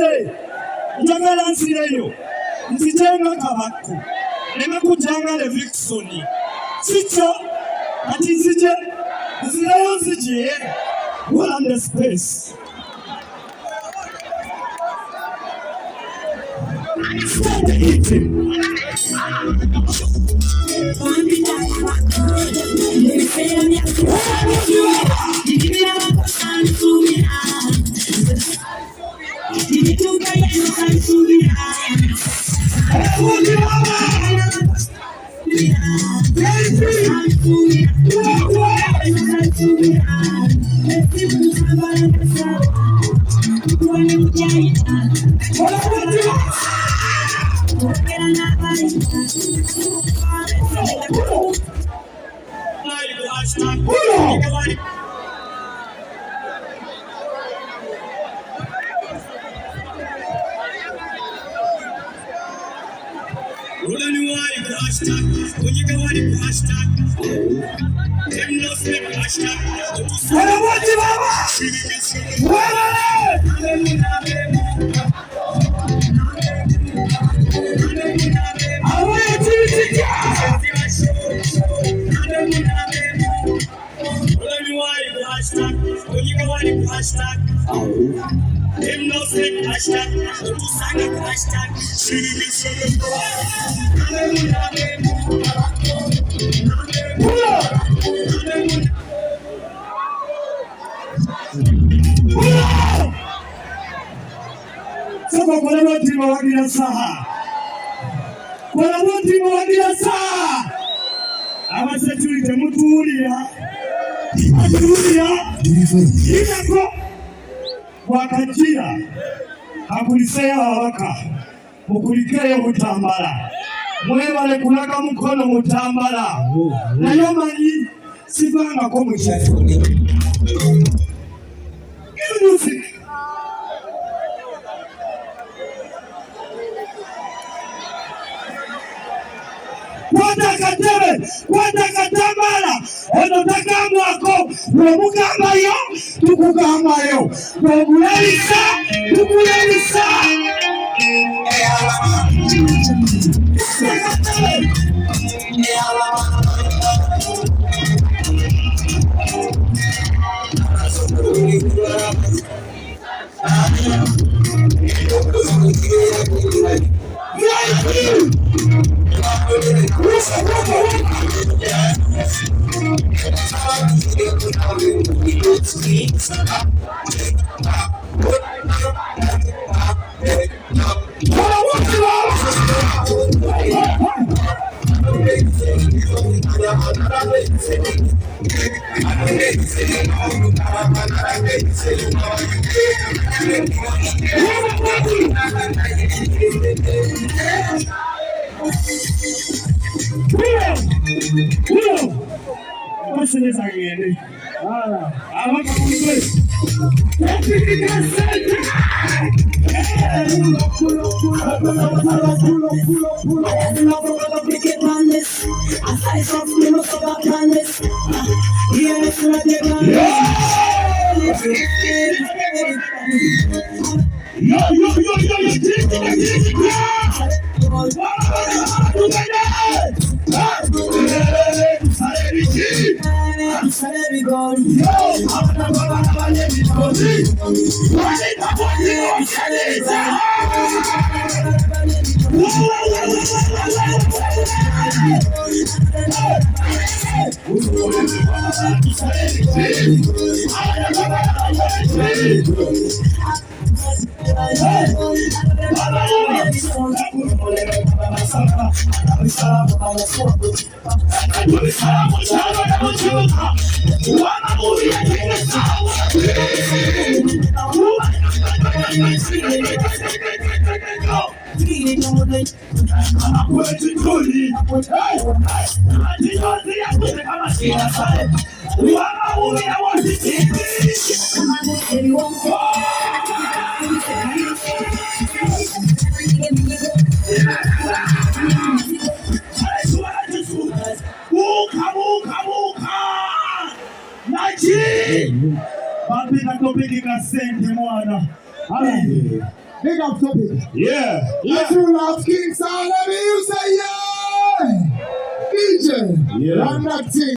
nze njagala nsireyo nzitenga Kabaka leme kujanga Levikson sikyo ati nzije nzireyo nzije hold the space. Stop the eating. Wakajia hakulisea wawaka mukulikeye mutambala mwebale kulaga mukono mutambala nayo manyi sivanga ko mukyefu Watakatambala onotakamwako womugamayo tukugamayo womulabisa tukulabisa Big up to big. Yeah. If you love King Saul, let me you say yeah. DJ. Yeah. Run that thing.